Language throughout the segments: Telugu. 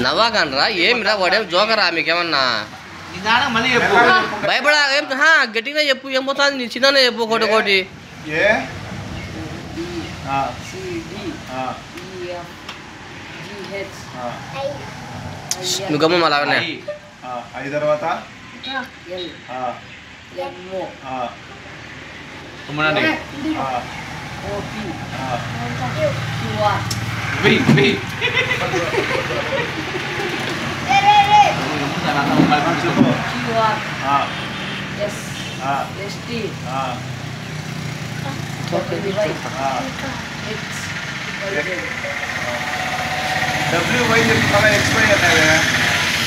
నవ్వాకనరా ఏమిరా వాడేం జోకరా మీకేమన్నా భయపడా ఏం గట్టిగా చెప్పు ఏం పోతుంది నీ చిన్ననే చెప్పు ఒకటి ఒకటి నువ్వు గమ్మ అలాగనే తర్వాత WY చెప్తున్నా XY అనేది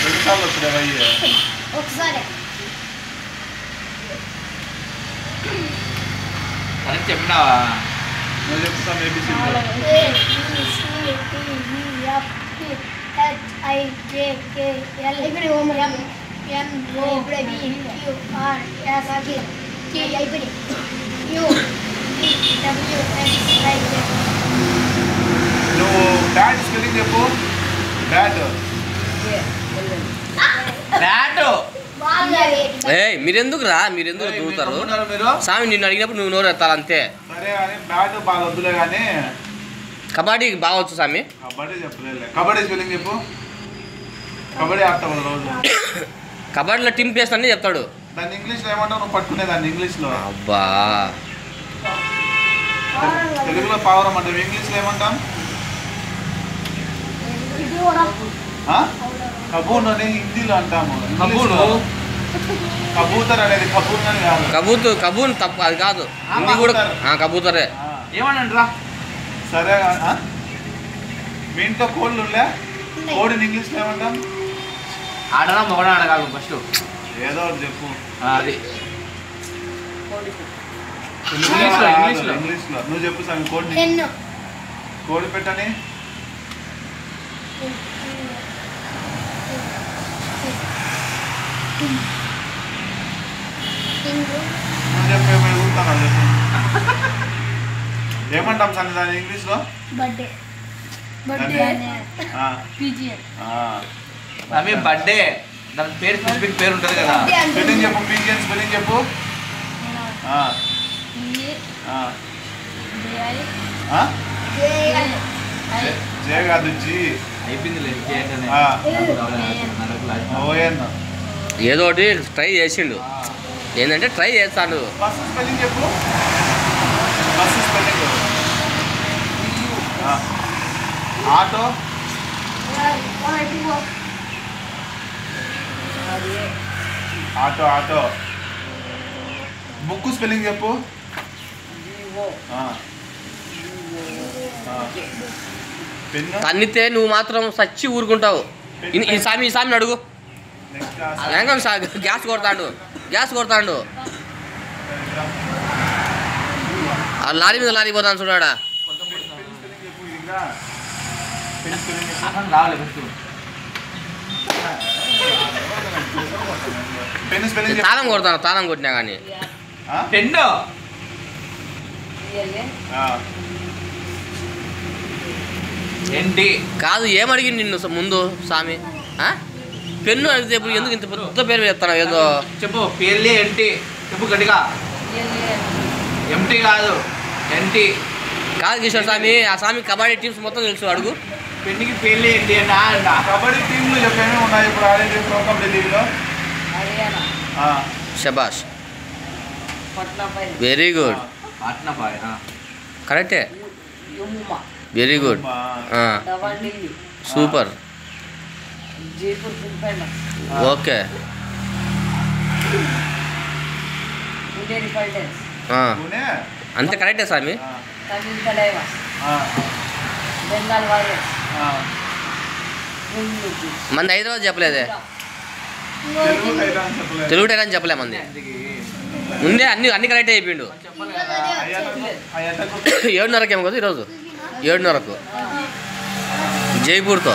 2 సార్లు వస్తుంది వై ఒకసారి కరెక్ట్ చెప్పినావా నువ్వు చెప్తాం ABC నువ్వు బ్యాట్ స్పెల్లింగ్ చెప్పు బ్యాట్ మీరెందుకు దూరుతారు స్వామి నిన్ను అడిగినప్పుడు నువ్వు నోరు ఎత్తాలి అంతే. సరే కానీ బ్యాట్ బాగా వద్దులే కానీ కబడ్డీ బాగా వచ్చు స్వామి. కబడ్డీ చెప్పలేదు. కబడ్డీ స్పెల్లింగ్ చెప్పు. కబడ్డీ ఆడతావు రోజు. కబడ్డీలో టీమ్ ప్లేస్ అన్నీ చెప్తాడు. దాన్ని ఇంగ్లీష్లో ఏమంటావు నువ్వు పట్టుకునేదాన్ని ఇంగ్లీష్లో? అబ్బా తెలుగులో పావురం అంటే ఇంగ్లీష్లో ఏమంటాం? కబూన్ అని హిందీలో అంటాము. కబూతర్ అనేది కబూన్ అని కాదు. కబూన్ తప్పు అది కాదు. హిందీ కూడా కబూతరే ఏమనంటరా. సరే మీ ఇంట్లో కోళ్ళు ఉండే కోడిని ఇంగ్లీష్లో ఏమంటాం? ఆడనా మొగడా అడగాలి ఫస్ట్. ఏదో ఒకటి చెప్పు. అది ఇంగ్లీష్లో నువ్వు చెప్పు సామి. కోడి పెట్టని నువ్వు చెప్పు. ఏమడుగుతాను చెప్పు. ఏమంటాం సార్ దాన్ని ఇంగ్లీష్లో? బర్త్డే బర్త్డే దాని పేరు స్పెసిఫిక్ పేరు ఉంటుంది కదా. స్పెల్లింగ్ చెప్పు. పిజియన్ స్పెల్లింగ్ చెప్పు. జే కాదు జీ అయిపోయింది. ఏదో ఒకటి ట్రై చేసిండు. ఏంటంటే ట్రై చేస్తాడు. బస్సు స్పెల్లింగ్ చెప్పు. Bus spelling. Auto auto auto. Book spelling చెప్పు. పెన్ను. తన్నితే నువ్వు మాత్రం సచ్చి ఊరుకుంటావు. ఈ సామిని అడుగు. గ్యాస్ కొడతాడు. ఆ లారీ మీద లారీ పోతాను చూడాడా. తాళం కొట్టినా కానీ పెన్ను ఏంటి కాదు. ఏమడిగింది నిన్ను ముందు స్వామి? పెన్ను అడిగితే ఇప్పుడు ఎందుకు ఇంత పెద్ద పేరు చెప్తాను? ఏదో చెప్పు. పేర్లే ఏంటి చెప్పు గట్టిగా. ఎంటీ కాదు ఏంటి కాదు కిషోర్ స్వామి. ఆ స్వామి కబడ్డీ టీమ్స్ మొత్తం తెలుసు. అడుగు. పెన్నుకి పేర్లే ఏంటి అంట. కబడ్డీ టీంలు చెప్పేవి ఉన్నాయి ఇప్పుడు ఆడేది ప్రో కబడ్డీ లీగ్లో. శబాష్, వెరీ గుడ్. కరెక్టే, వెరీ గుడ్, సూపర్, ఓకే. అంతే కరెక్టే స్వామి. మంది హైదరాబాద్ చెప్పలేదే, తెలుగు టైరాన్ చెప్పలే మంది. ముందే అన్ని కరెక్ట్ అయిపోయిండు. 7:30కి ఏమో కదా ఈరోజు, 7:30కు జైపూర్తో.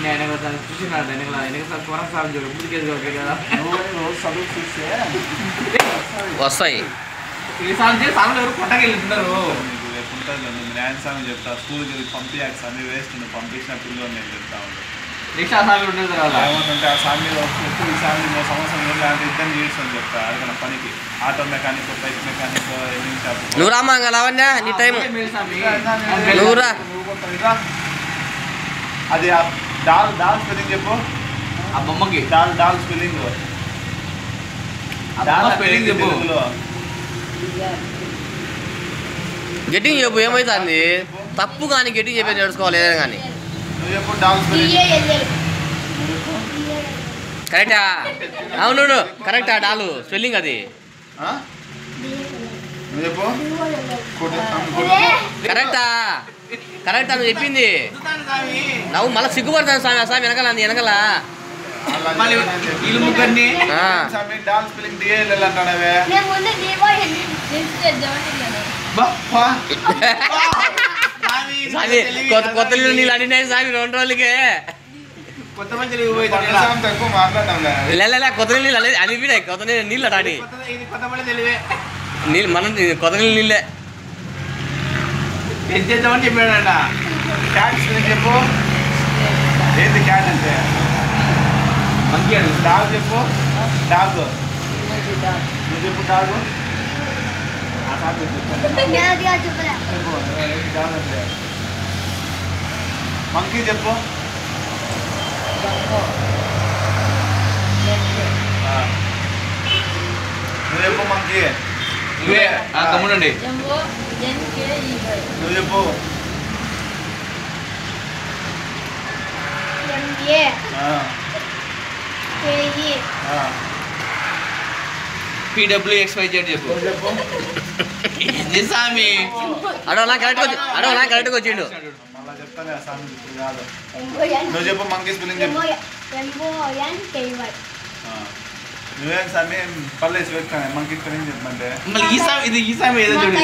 నేను చూసినాడు వెనక కొరకు సాగు చూడు ముందుకేది ఓకే కదా నువ్వు రోజు చదువు చూస్తే వస్తాయి. ఈ సాగు చేసి సాగులు ఎవరు కొట్టకెళ్తున్నారు. నీకు రేపు ఉంటుంది నువ్వు న్యాయం సాగు చెప్తా స్కూల్కి పంపించాక సమయం వేస్ట్ నువ్వు పంపించిన పిల్లలు నేను చెప్తా ఉంటాను. రిక్షా సాగులు ఉంటుంది తర్వాత ఏమంటుంటే ఆ సామి ఎక్కువ ఈ సామి సంవత్సరం అంటే ఇద్దరు చేస్తాను చెప్తా అడిగిన పనికి ఆటో మెకానిక్ బైక్ మెకానిక్ ఎన్ని షాప్ నువ్వు రామా లావణ్య నీ టైం నువ్వు రా. అది ఆ డాల్ స్పెల్లింగ్ చెప్పు. ఆ బొమ్మకి డాల్ స్పెల్లింగ్ స్పెల్లింగ్ చెప్పు. గట్టిగా చెప్పు ఏమవుతుంది తప్పు కానీ గట్టిగా చెప్పేది నేర్చుకోవాలి ఏదైనా కానీ. నువ్వు చెప్పు డాల్ స్పెల్లింగ్. కరెక్టా? అవును కరెక్టా డాలు స్పెల్లింగ్ అది నువ్వు చెప్పు కరెక్టా? కరెక్టా నువ్వు చెప్పింది. నువ్వు మళ్ళీ సిగ్గుపడతాను స్వామి వెనకాల వెనకాల. వీళ్ళు ముగ్గురిని డాల్ స్పెల్లింగ్ డిఎల్ఎల్ అంటానవే. స్వామి కొత్త నీళ్ళు అడిగినాయి స్వామి 2 రోజులకే. కొత్త మంచి తక్కువ మాట్లాడటం లే కొత్త నీళ్ళు అనిపినాయి. కొత్త నీళ్ళు అటాడి కొత్త మళ్ళీ తెలివే నీళ్ళు మనం కొత్త నీళ్ళే తెచ్చేద్దామని చెప్పాడట. క్యాట్ స్పెల్లింగ్ చెప్పు. ఏంటి క్యాట్ అంటే? మంచి డాగ్ చెప్పు. డాగ్ నువ్వు చెప్పు. డాగ్ మంకీ చెప్పు. నువ్వు చెప్పు మంకీ. నువ్వే కమ్మునండి నువ్వు చెప్పు. PWXYZ చెప్పు. స్వామి అడవలా కరెక్ట్గా వచ్చిండు. మళ్ళా చెప్తానే ఆ సామి ఇప్పుడు కాదు. నువ్వు చెప్పు మంకీ స్పెల్లింగ్ చెప్పు. నువ్వేం సామి పర్లేదు మంకీ స్పెల్లింగ్ చెప్పమంటే మళ్ళీ ఈ సామి ఏదో చూడు.